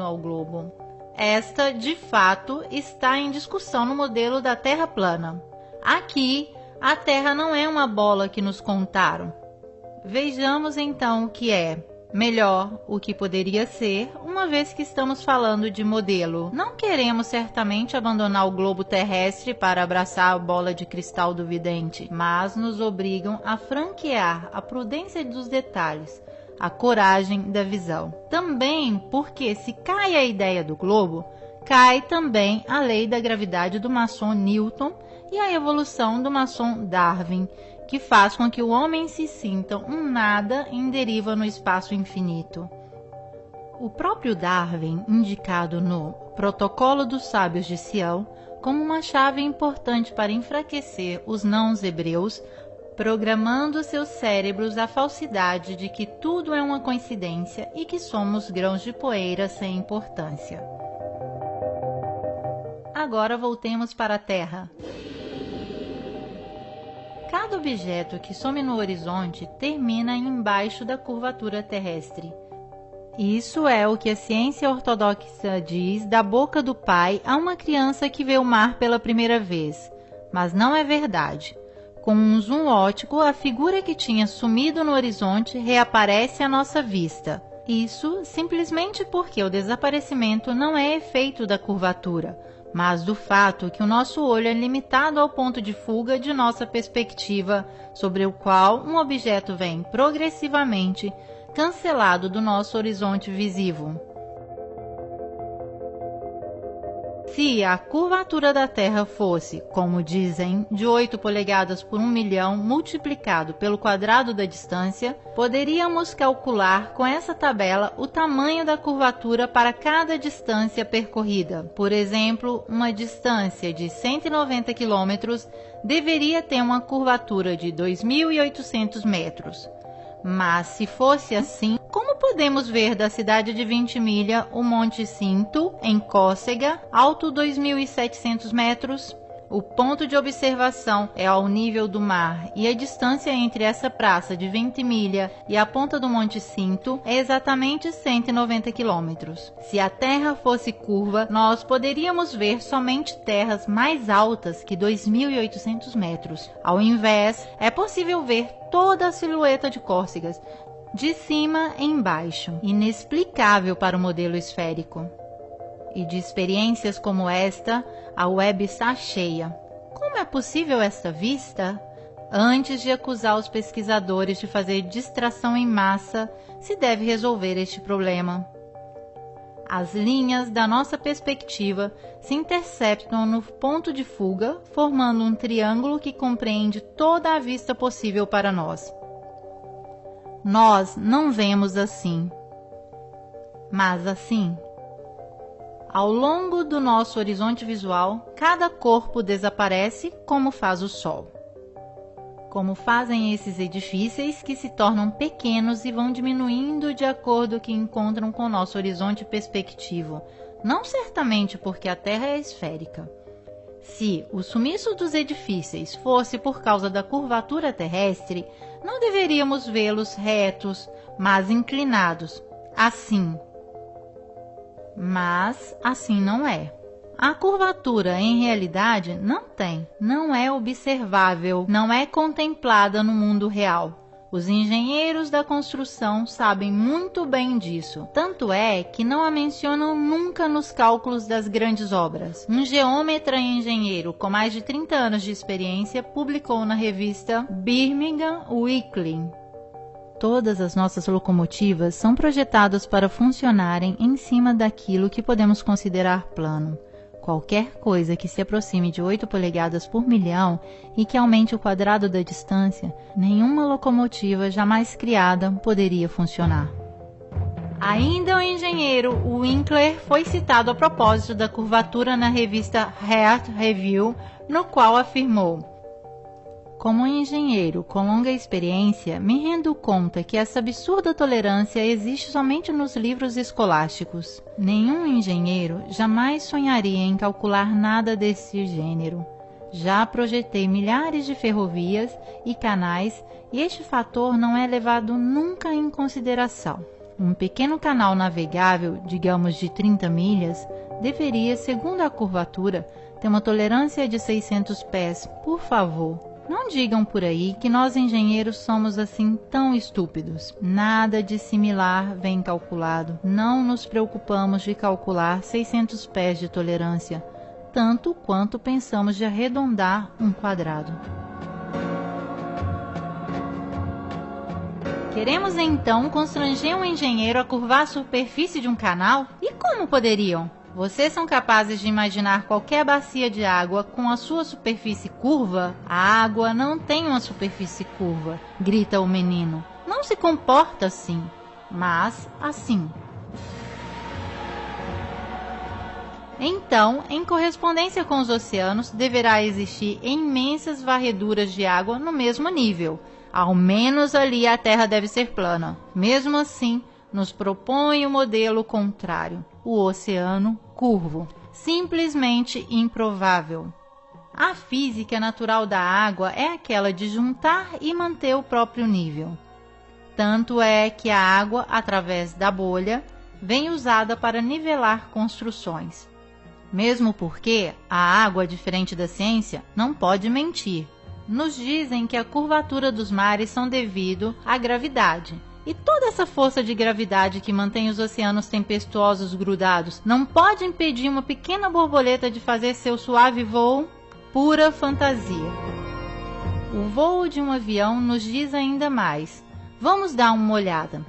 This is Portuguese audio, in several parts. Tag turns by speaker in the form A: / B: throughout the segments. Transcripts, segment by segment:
A: ao globo. Esta, de fato, está em discussão no modelo da Terra plana. Aqui, a Terra não é uma bola que nos contaram. Vejamos então o que é. Melhor, o que poderia ser, uma vez que estamos falando de modelo. Não queremos certamente abandonar o globo terrestre para abraçar a bola de cristal do vidente, mas nos obrigam a franquear a prudência dos detalhes, a coragem da visão. Também porque se cai a ideia do globo, cai também a lei da gravidade do maçom Newton e a evolução do maçom Darwin, que faz com que o homem se sinta um nada em deriva no espaço infinito. O próprio Darwin, indicado no Protocolo dos Sábios de Sião, como uma chave importante para enfraquecer os não-hebreus, programando seus cérebros à falsidade de que tudo é uma coincidência e que somos grãos de poeira sem importância. Agora voltemos para a Terra. Cada objeto que some no horizonte termina embaixo da curvatura terrestre. Isso é o que a ciência ortodoxa diz da boca do pai a uma criança que vê o mar pela primeira vez. Mas não é verdade. Com um zoom óptico, a figura que tinha sumido no horizonte reaparece à nossa vista. Isso simplesmente porque o desaparecimento não é efeito da curvatura, mas do fato que o nosso olho é limitado ao ponto de fuga de nossa perspectiva, sobre o qual um objeto vem progressivamente cancelado do nosso horizonte visível. Se a curvatura da Terra fosse, como dizem, de 8 polegadas por 1 milhão multiplicado pelo quadrado da distância, poderíamos calcular com essa tabela o tamanho da curvatura para cada distância percorrida. Por exemplo, uma distância de 190 km deveria ter uma curvatura de 2.800 metros. Mas se fosse assim, como podemos ver da cidade de Ventimiglia o Monte Cinto, em Córcega, alto 2.700 metros? O ponto de observação é ao nível do mar e a distância entre essa praça de Ventimiglia e a ponta do Monte Cinto é exatamente 190 quilômetros. Se a Terra fosse curva, nós poderíamos ver somente terras mais altas que 2.800 metros. Ao invés, é possível ver toda a silhueta de Córcegas, de cima em baixo, inexplicável para o modelo esférico. E de experiências como esta, a web está cheia. Como é possível esta vista? Antes de acusar os pesquisadores de fazer distração em massa, se deve resolver este problema. As linhas da nossa perspectiva se interceptam no ponto de fuga, formando um triângulo que compreende toda a vista possível para nós. Nós não vemos assim, mas assim. Ao longo do nosso horizonte visual, cada corpo desaparece como faz o Sol. Como fazem esses edifícios que se tornam pequenos e vão diminuindo de acordo que encontram com o nosso horizonte perspectivo, não certamente porque a Terra é esférica. Se o sumiço dos edifícios fosse por causa da curvatura terrestre, não deveríamos vê-los retos, mas inclinados, assim. Mas assim não é. A curvatura, em realidade, não é observável, não é contemplada no mundo real. Os engenheiros da construção sabem muito bem disso. Tanto é que não a mencionam nunca nos cálculos das grandes obras. Um geômetra e engenheiro com mais de 30 anos de experiência publicou na revista Birmingham Weekly: todas as nossas locomotivas são projetadas para funcionarem em cima daquilo que podemos considerar plano. Qualquer coisa que se aproxime de 8 polegadas por milhão e que aumente o quadrado da distância, nenhuma locomotiva jamais criada poderia funcionar. Ainda o engenheiro Winkler foi citado a propósito da curvatura na revista Earth Review, no qual afirmou: como um engenheiro com longa experiência, me rendo conta que essa absurda tolerância existe somente nos livros escolásticos. Nenhum engenheiro jamais sonharia em calcular nada desse gênero. Já projetei milhares de ferrovias e canais e este fator não é levado nunca em consideração. Um pequeno canal navegável, digamos de 30 milhas, deveria, segundo a curvatura, ter uma tolerância de 600 pés. Por favor, não digam por aí que nós engenheiros somos assim tão estúpidos. Nada de similar vem calculado. Não nos preocupamos de calcular 600 pés de tolerância, tanto quanto pensamos de arredondar um quadrado. Queremos então constranger um engenheiro a curvar a superfície de um canal? E como poderiam? Vocês são capazes de imaginar qualquer bacia de água com a sua superfície curva? A água não tem uma superfície curva, grita o menino. Não se comporta assim, mas assim. Então, em correspondência com os oceanos, deverá existir imensas varreduras de água no mesmo nível. Ao menos ali a Terra deve ser plana. Mesmo assim, nos propõe o modelo contrário, o oceano curvo. Simplesmente improvável. A física natural da água é aquela de juntar e manter o próprio nível. Tanto é que a água, através da bolha, vem usada para nivelar construções. Mesmo porque a água, diferente da ciência, não pode mentir. Nos dizem que a curvatura dos mares são devido à gravidade. E toda essa força de gravidade que mantém os oceanos tempestuosos grudados não pode impedir uma pequena borboleta de fazer seu suave voo? Pura fantasia. O voo de um avião nos diz ainda mais. Vamos dar uma olhada.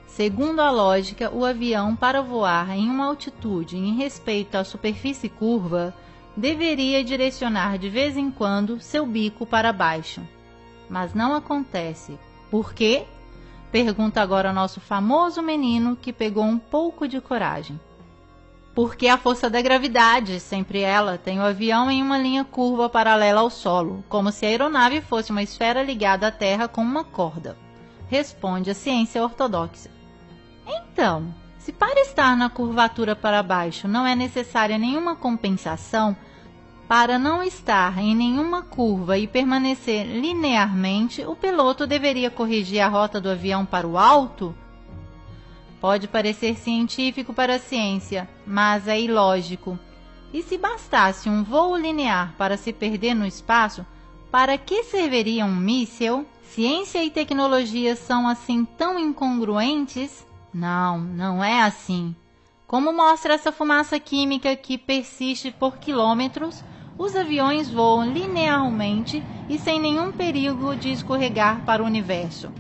A: Segundo a lógica, o avião, para voar em uma altitude em respeito à superfície curva, deveria direcionar de vez em quando seu bico para baixo. Mas não acontece. Por quê? Pergunta agora nosso famoso menino que pegou um pouco de coragem. Porque a força da gravidade, sempre ela, tem o avião em uma linha curva paralela ao solo, como se a aeronave fosse uma esfera ligada à Terra com uma corda. Responde a ciência ortodoxa. Então, se para estar na curvatura para baixo não é necessária nenhuma compensação, para não estar em nenhuma curva e permanecer linearmente, o piloto deveria corrigir a rota do avião para o alto? Pode parecer científico para a ciência, mas é ilógico. E se bastasse um voo linear para se perder no espaço, para que serviria um míssil? Ciência e tecnologia são assim tão incongruentes? Não, não é assim. Como mostra essa fumaça química que persiste por quilômetros, os aviões voam linearmente e sem nenhum perigo de escorregar para o universo.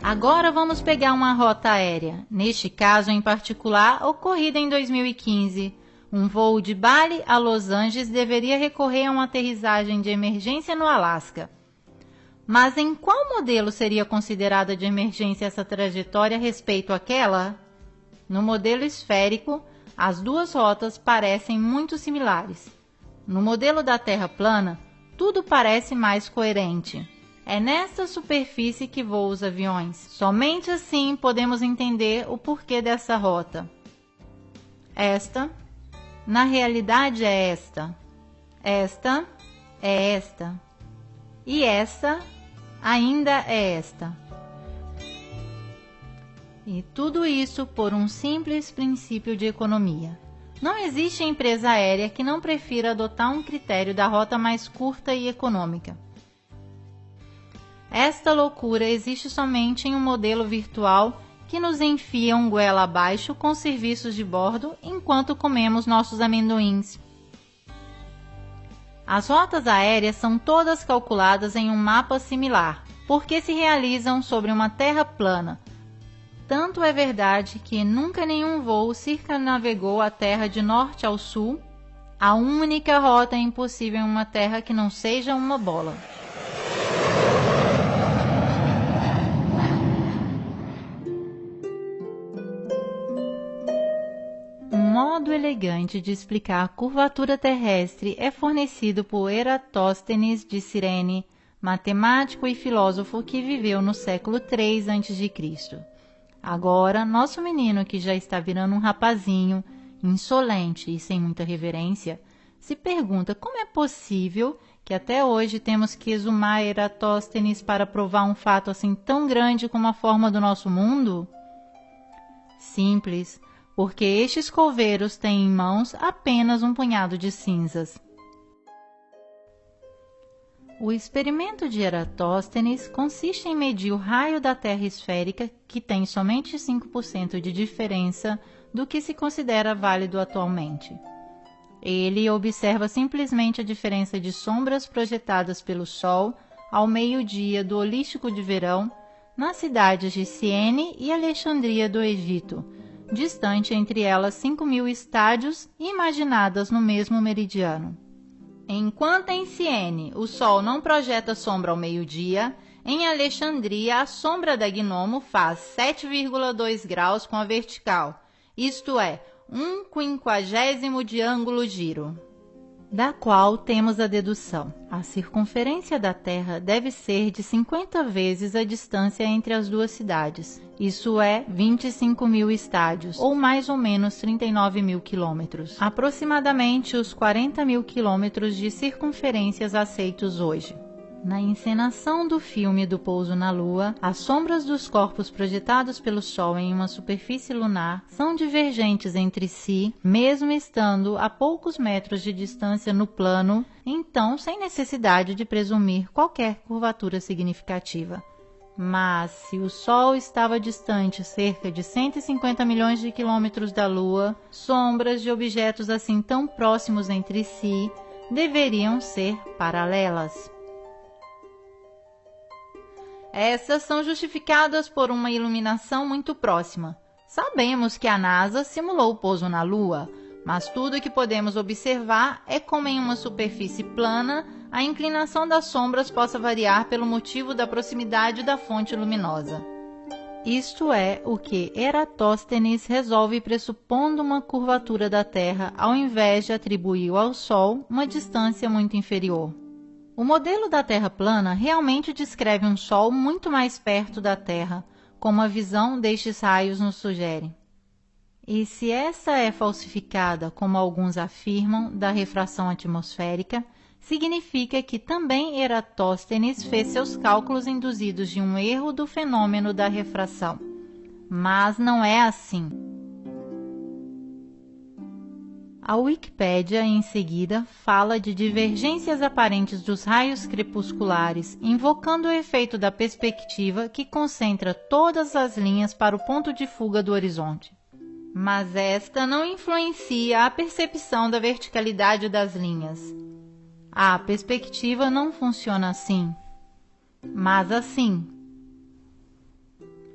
A: Agora vamos pegar uma rota aérea, neste caso em particular, ocorrida em 2015. Um voo de Bali a Los Angeles deveria recorrer a uma aterrissagem de emergência no Alasca. Mas em qual modelo seria considerada de emergência essa trajetória a respeito àquela? No modelo esférico, as duas rotas parecem muito similares. No modelo da Terra plana, tudo parece mais coerente. É nessa superfície que voam os aviões. Somente assim podemos entender o porquê dessa rota. Esta, na realidade, é esta. Esta é esta. E essa ainda é esta. E tudo isso por um simples princípio de economia. Não existe empresa aérea que não prefira adotar um critério da rota mais curta e econômica. Esta loucura existe somente em um modelo virtual que nos enfia um goela abaixo com serviços de bordo enquanto comemos nossos amendoins. As rotas aéreas são todas calculadas em um mapa similar, porque se realizam sobre uma terra plana. Tanto é verdade que nunca nenhum voo circunnavegou a Terra de norte ao sul. A única rota impossível em uma terra que não seja uma bola. Um modo elegante de explicar a curvatura terrestre é fornecido por Eratóstenes de Cirene, matemático e filósofo que viveu no século III a.C. Agora, nosso menino, que já está virando um rapazinho, insolente e sem muita reverência, se pergunta como é possível que até hoje temos que exumar Eratóstenes para provar um fato assim tão grande como a forma do nosso mundo? Simples, porque estes coveiros têm em mãos apenas um punhado de cinzas. O experimento de Eratóstenes consiste em medir o raio da Terra esférica, que tem somente 5% de diferença do que se considera válido atualmente. Ele observa simplesmente a diferença de sombras projetadas pelo Sol ao meio-dia do holístico de verão nas cidades de Siene e Alexandria do Egito, distante entre elas 5.000 estádios imaginadas no mesmo meridiano. Enquanto em Siene o Sol não projeta sombra ao meio-dia, em Alexandria a sombra da gnomo faz 7,2 graus com a vertical, isto é, 1/50 de ângulo giro, da qual temos a dedução. A circunferência da Terra deve ser de 50 vezes a distância entre as duas cidades, isso é 25.000 estádios, ou mais ou menos 39.000 quilômetros, aproximadamente os 40.000 quilômetros de circunferências aceitos hoje. Na encenação do filme do pouso na Lua, as sombras dos corpos projetados pelo Sol em uma superfície lunar são divergentes entre si, mesmo estando a poucos metros de distância no plano, então sem necessidade de presumir qualquer curvatura significativa. Mas, se o Sol estava distante cerca de 150 milhões de quilômetros da Lua, sombras de objetos assim tão próximos entre si deveriam ser paralelas. Essas são justificadas por uma iluminação muito próxima. Sabemos que a NASA simulou o pouso na Lua, mas tudo o que podemos observar é como em uma superfície plana a inclinação das sombras possa variar pelo motivo da proximidade da fonte luminosa. Isto é o que Eratóstenes resolve pressupondo uma curvatura da Terra ao invés de atribuir ao Sol uma distância muito inferior. O modelo da Terra plana realmente descreve um Sol muito mais perto da Terra, como a visão destes raios nos sugere. E se essa é falsificada, como alguns afirmam, da refração atmosférica, significa que também Eratóstenes fez seus cálculos induzidos de um erro do fenômeno da refração. Mas não é assim. A Wikipédia, em seguida, fala de divergências aparentes dos raios crepusculares, invocando o efeito da perspectiva que concentra todas as linhas para o ponto de fuga do horizonte. Mas esta não influencia a percepção da verticalidade das linhas. A perspectiva não funciona assim, mas assim.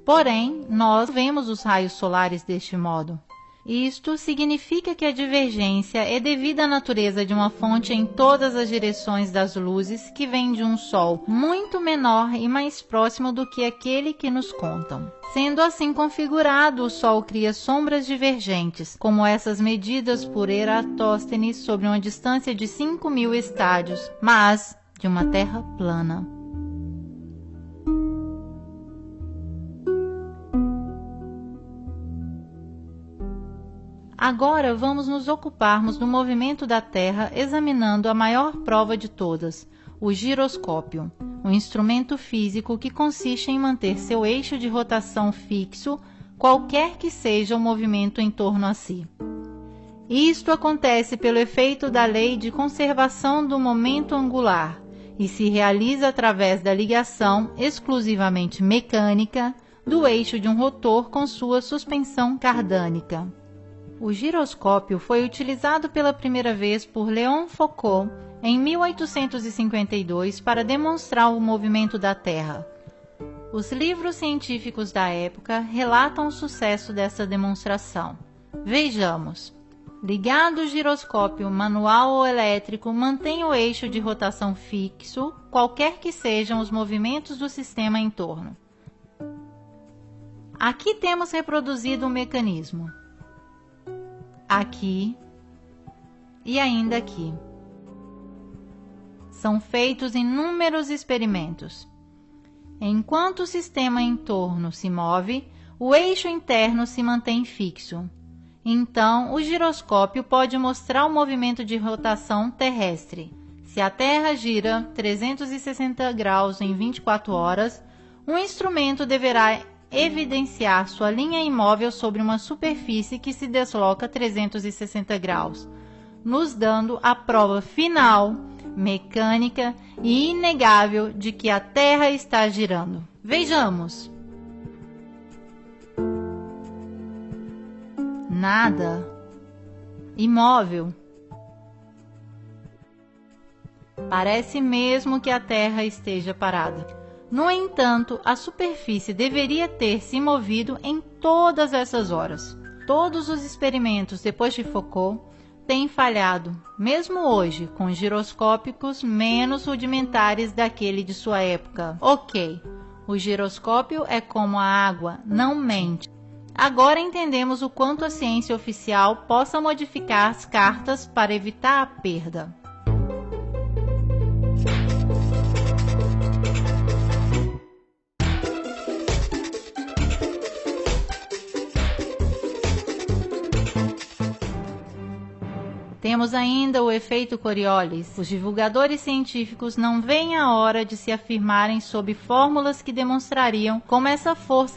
A: Porém, nós vemos os raios solares deste modo. Isto significa que a divergência é devida à natureza de uma fonte em todas as direções das luzes que vem de um Sol muito menor e mais próximo do que aquele que nos contam. Sendo assim configurado, o Sol cria sombras divergentes, como essas medidas por Eratóstenes sobre uma distância de 5.000 estádios, mas de uma Terra plana. Agora vamos nos ocuparmos do movimento da Terra examinando a maior prova de todas, o giroscópio, um instrumento físico que consiste em manter seu eixo de rotação fixo, qualquer que seja o movimento em torno a si. Isto acontece pelo efeito da lei de conservação do momento angular e se realiza através da ligação exclusivamente mecânica do eixo de um rotor com sua suspensão cardânica. O giroscópio foi utilizado pela primeira vez por Léon Foucault em 1852 para demonstrar o movimento da Terra. Os livros científicos da época relatam o sucesso dessa demonstração. Vejamos. Ligado o giroscópio manual ou elétrico, mantém o eixo de rotação fixo, qualquer que sejam os movimentos do sistema em torno. Aqui temos reproduzido o mecanismo. Aqui e ainda aqui. São feitos inúmeros experimentos. Enquanto o sistema em torno se move, o eixo interno se mantém fixo. Então, o giroscópio pode mostrar o movimento de rotação terrestre. Se a Terra gira 360 graus em 24 horas, um instrumento deverá evidenciar sua linha imóvel sobre uma superfície que se desloca 360 graus, nos dando a prova final, mecânica e inegável de que a Terra está girando. Vejamos. Nada. Imóvel. Parece mesmo que a Terra esteja parada. No entanto, a superfície deveria ter se movido em todas essas horas. Todos os experimentos depois de Foucault têm falhado, mesmo hoje, com giroscópicos menos rudimentares daquele de sua época. Ok, o giroscópio é como a água, não mente. Agora entendemos o quanto a ciência oficial possa modificar as cartas para evitar a perda. Temos ainda o efeito Coriolis. Os divulgadores científicos não veem a hora de se afirmarem sob fórmulas que demonstrariam como essa força